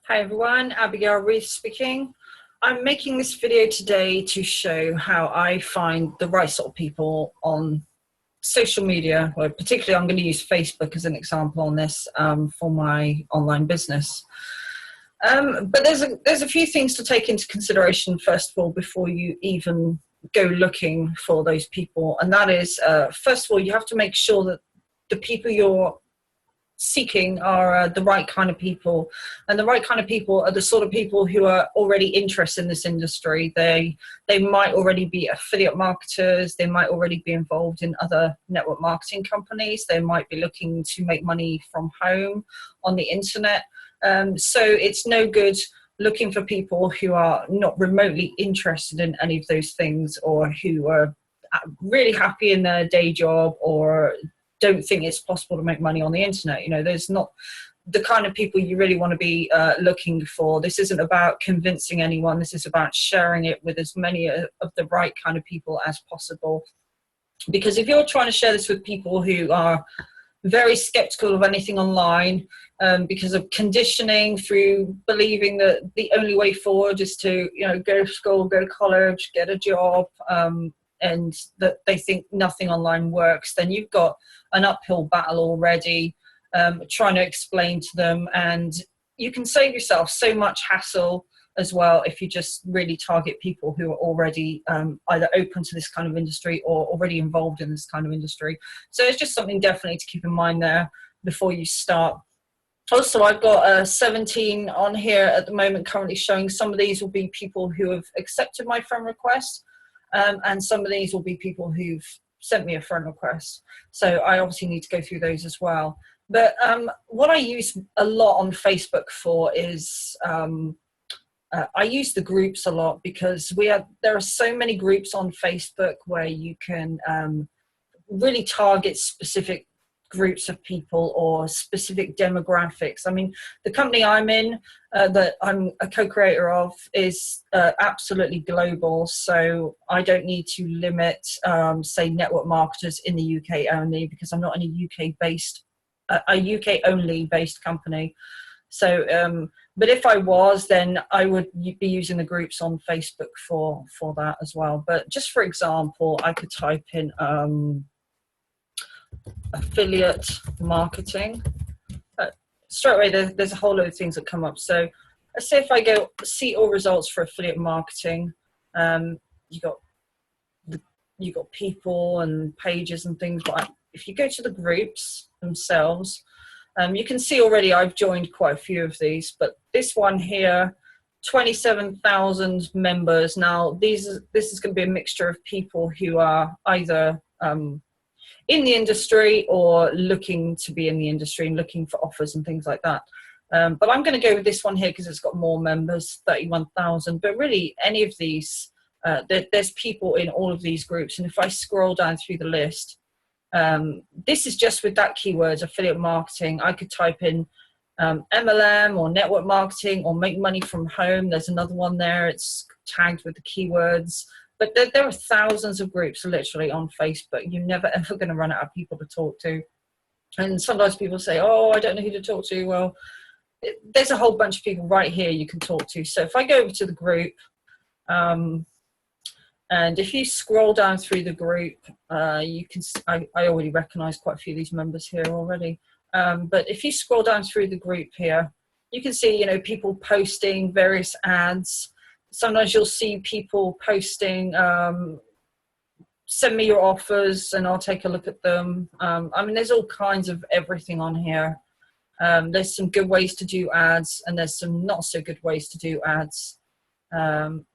Hi everyone, Abigail Reith speaking. I'm making this video today to show how I find the right sort of people on social media. Well, particularly I'm going to use Facebook as an example on this for my online business. But there's a few things to take into consideration first of all before you even go looking for those people, and that is first of all you have to make sure that the people you're seeking are the right kind of people, and the right kind of people are the sort of people who are already interested in this industry. They might already be affiliate marketers, they might already be involved in other network marketing companies, they might be looking to make money from home on the internet. So it's no good looking for people who are not remotely interested in any of those things, or who are really happy in their day job, or don't think it's possible to make money on the internet. You know, there's not the kind of people you really want to be looking for. This isn't about convincing anyone. This is about sharing it with as many of the right kind of people as possible. Because if you're trying to share this with people who are very skeptical of anything online, because of conditioning, through believing that the only way forward is to, you know, go to school, go to college, get a job, and that they think nothing online works, then you've got an uphill battle already trying to explain to them. And you can save yourself so much hassle as well if you just really target people who are already either open to this kind of industry or already involved in this kind of industry. So it's just something definitely to keep in mind there before you start. Also, I've got 17 on here at the moment currently showing. Some of these will be people who have accepted my friend request, and some of these will be people who've sent me a friend request. So I obviously need to go through those as well. But what I use a lot on Facebook for is I use the groups a lot, because there are so many groups on Facebook where you can really target specific groups of people or specific demographics. I mean, the company I'm in, that I'm a co-creator of, is absolutely global. So I don't need to limit, say, network marketers in the UK only, because I'm not in a UK only based company. So, but if I was, then I would be using the groups on Facebook for that as well. But just for example, I could type in affiliate marketing. Straight away there's a whole load of things that come up. So let's say if I go see all results for affiliate marketing, you got people and pages and things. But if you go to the groups themselves, you can see already I've joined quite a few of these. But this one here, 27,000 members. Now this is going to be a mixture of people who are either in the industry or looking to be in the industry and looking for offers and things like that. But I'm going to go with this one here because it's got more members, 31,000. But really, any of these, there's people in all of these groups. And if I scroll down through the list, this is just with that keyword, affiliate marketing. I could type in MLM or network marketing or make money from home. There's another one there. It's tagged with the keywords. But there are thousands of groups literally on Facebook. You're never ever going to run out of people to talk to. And sometimes people say, oh, I don't know who to talk to. Well, there's a whole bunch of people right here you can talk to. So if I go over to the group, and if you scroll down through the group, you can, I already recognize quite a few of these members here already. But if you scroll down through the group here, you can see, you know, people posting various ads. Sometimes you'll see people posting, send me your offers and I'll take a look at them. I mean, there's all kinds of everything on here. There's some good ways to do ads, and there's some not so good ways to do ads. You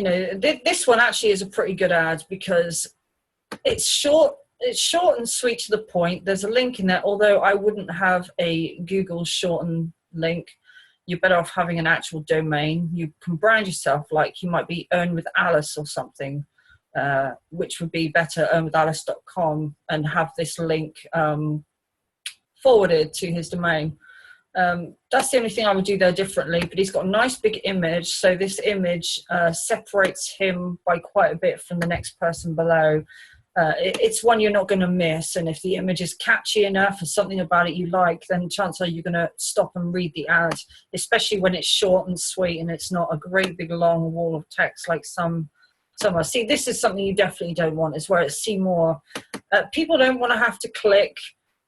know, this one actually is a pretty good ad because it's short and sweet to the point. There's a link in there, although I wouldn't have a Google shorten link. You're better off having an actual domain. You can brand yourself like you might be Earn with Alice or something, which would be better, earnwithalice.com, and have this link forwarded to his domain. That's the only thing I would do there differently, but he's got a nice big image. So this image separates him by quite a bit from the next person below. it's one you're not going to miss. And if the image is catchy enough or something about it you like, then chances are you're going to stop and read the ad, especially when it's short and sweet and it's not a great big long wall of text like some are. See, this is something you definitely don't want, is where it's see more. People don't want to have to click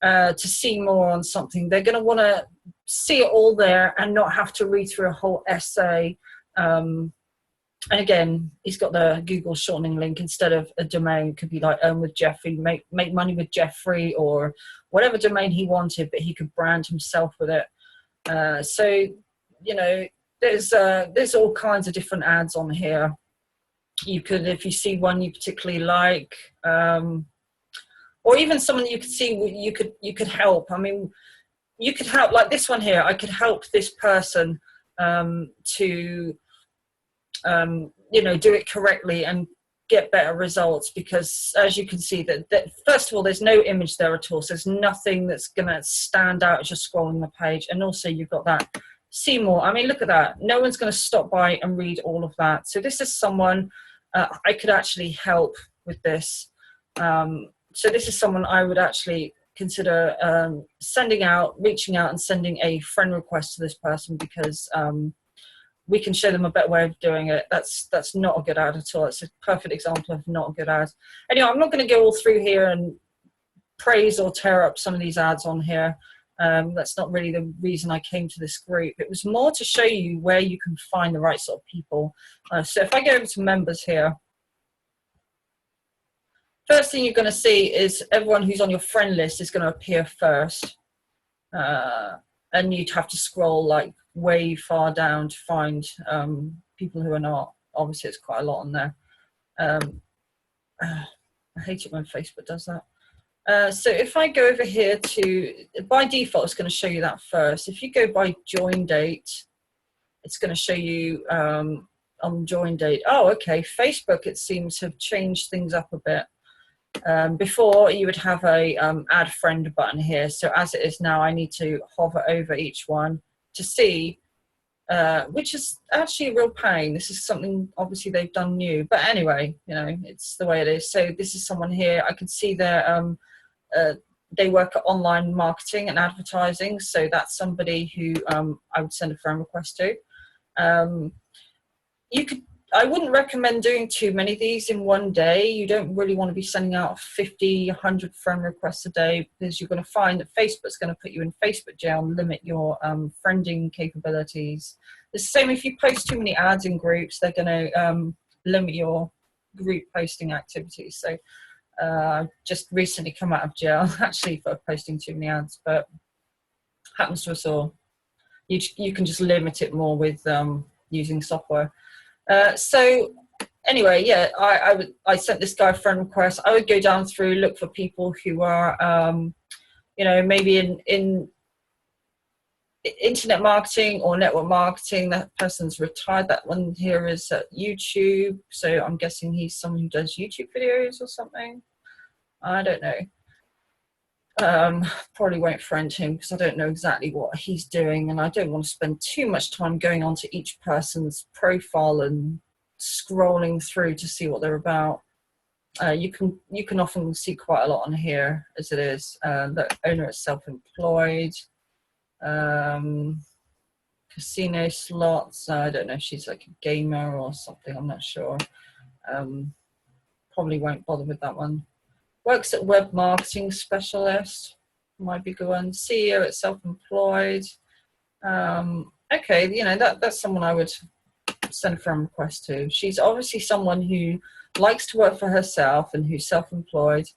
to see more on something. They're going to want to see it all there and not have to read through a whole essay. And again, he's got the Google shortening link instead of a domain. It could be like Earn with Jeffrey, make money with Jeffrey, or whatever domain he wanted, but he could brand himself with it. So, you know, there's all kinds of different ads on here. You could, if you see one you particularly like, or even someone you could see you could help. I mean, you could help, like this one here. I could help this person to you know, do it correctly and get better results, because as you can see that first of all, there's no image there at all, so there's nothing that's gonna stand out as you're scrolling the page. And also you've got that see more. I mean, look at that, no one's going to stop by and read all of that. So this is someone I could actually help with this. So this is someone I would actually consider reaching out and sending a friend request to this person, because we can show them a better way of doing it. That's not a good ad at all. It's a perfect example of not a good ad. Anyway, I'm not going to go all through here and praise or tear up some of these ads on here. That's not really the reason I came to this group. It was more to show you where you can find the right sort of people. So if I go over to members here, first thing you're going to see is everyone who's on your friend list is going to appear first. And you'd have to scroll like way far down to find people who are not. Obviously, it's quite a lot on there. I hate it when Facebook does that. So if I go over here to, by default, it's going to show you that first. If you go by join date, it's going to show you on join date. Oh, okay. Facebook, it seems to have changed things up a bit. Before you would have a add friend button here. So as it is now, I need to hover over each one to see, which is actually a real pain. This is something obviously they've done new, but anyway, you know, it's the way it is. So this is someone here. I can see their they work at online marketing and advertising. So that's somebody who I would send a friend request to. I wouldn't recommend doing too many of these in one day. You don't really want to be sending out 50, 100 friend requests a day, because you're going to find that Facebook's going to put you in Facebook jail and limit your friending capabilities. The same if you post too many ads in groups, they're going to limit your group posting activities. So I've just recently come out of jail, actually, for posting too many ads, but happens to us all. You can just limit it more with using software. So anyway, yeah, I sent this guy a friend request. I would go down through, look for people who are, you know, maybe in internet marketing or network marketing. That person's retired. That one here is at YouTube. So I'm guessing he's someone who does YouTube videos or something. I don't know. Probably won't friend him because I don't know exactly what he's doing, and I don't want to spend too much time going onto each person's profile and scrolling through to see what they're about. You can often see quite a lot on here as it is. The owner is self-employed. Casino slots. I don't know if she's like a gamer or something. I'm not sure. Probably won't bother with that one. Works at web marketing specialist, might be a good one. CEO at self-employed. Okay, you know, that's someone I would send a friend request to. She's obviously someone who likes to work for herself and who's self-employed.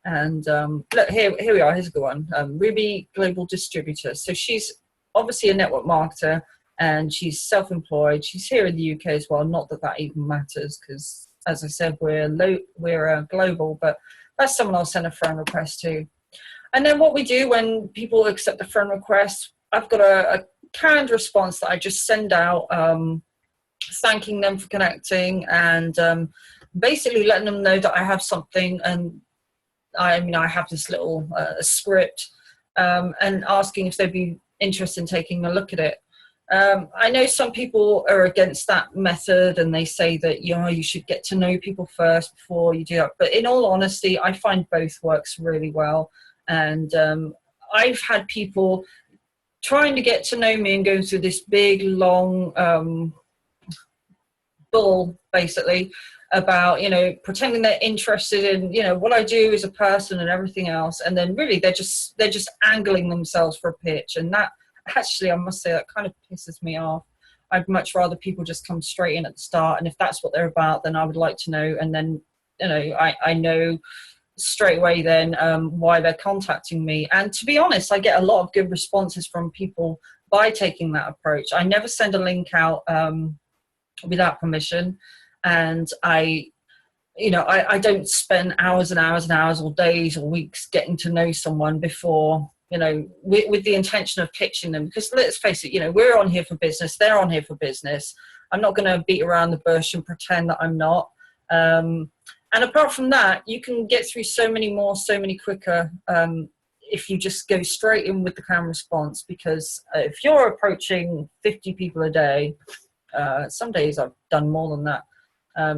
And look, here we are. Here's a good one. Ruby Global Distributor. So she's obviously a network marketer and she's self-employed. She's here in the UK as well. Not that that even matters because, as I said, we're global, but that's someone I'll send a friend request to. And then what we do when people accept the friend request, I've got a canned response that I just send out, thanking them for connecting and basically letting them know that I have something, and I have this little script, and asking if they'd be interested in taking a look at it. I know some people are against that method and they say that, you know, you should get to know people first before you do that. But in all honesty, I find both works really well. And I've had people trying to get to know me and go through this big, long bull, basically, about, you know, pretending they're interested in, you know, what I do as a person and everything else. And then really they're just angling themselves for a pitch. And that, actually, I must say, that kind of pisses me off. I'd much rather people just come straight in at the start, and if that's what they're about, then I would like to know. And then, you know, I know straight away then why they're contacting me. And to be honest, I get a lot of good responses from people by taking that approach. I never send a link out without permission, and I don't spend hours and hours and hours or days or weeks getting to know someone before, you know, with the intention of pitching them. Because let's face it, you know, we're on here for business, they're on here for business. I'm not going to beat around the bush and pretend that I'm not. And apart from that, you can get through so many quicker if you just go straight in with the canned response. Because if you're approaching 50 people a day, some days I've done more than that.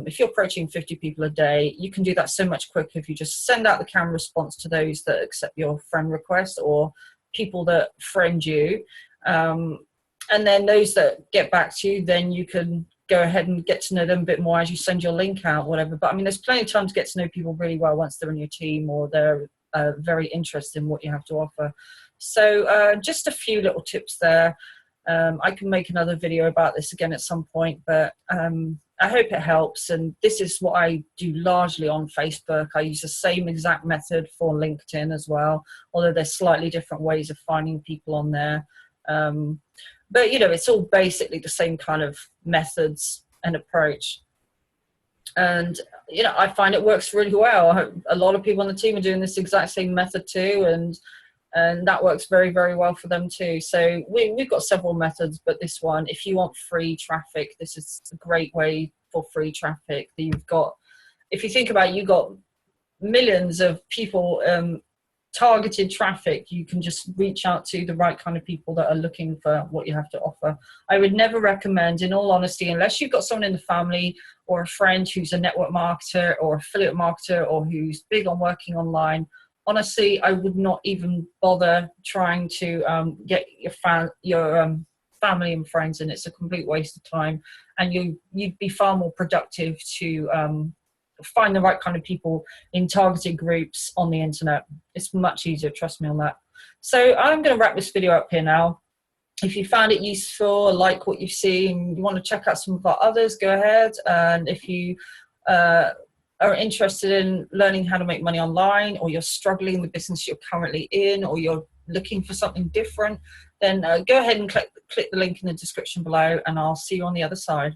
If you're approaching 50 people a day, you can do that so much quicker if you just send out the canned response to those that accept your friend request or people that friend you. And then those that get back to you, then you can go ahead and get to know them a bit more as you send your link out, whatever. But I mean, there's plenty of time to get to know people really well once they're in your team or they're very interested in what you have to offer. So just a few little tips there. I can make another video about this again at some point, but I hope it helps. And this is what I do largely on Facebook. I use the same exact method for LinkedIn as well, although there's slightly different ways of finding people on there. But, you know, it's all basically the same kind of methods and approach. And, you know, I find it works really well. A lot of people on the team are doing this exact same method too. And that works very, very well for them too. So we've got several methods, but this one, if you want free traffic, this is a great way for free traffic. You've got, if you think about it, you've got millions of people, targeted traffic. You can just reach out to the right kind of people that are looking for what you have to offer. I would never recommend, in all honesty, unless you've got someone in the family or a friend who's a network marketer or affiliate marketer or who's big on working online, honestly, I would not even bother trying to get your family and friends in. It's a complete waste of time, and you'd be far more productive to find the right kind of people in targeted groups on the internet. It's much easier, trust me on that. So I'm going to wrap this video up here now. If you found it useful, like what you've seen, you want to check out some of our others, go ahead. And if you are interested in learning how to make money online, or you're struggling in the business you're currently in, or you're looking for something different, then go ahead and click the link in the description below, and I'll see you on the other side.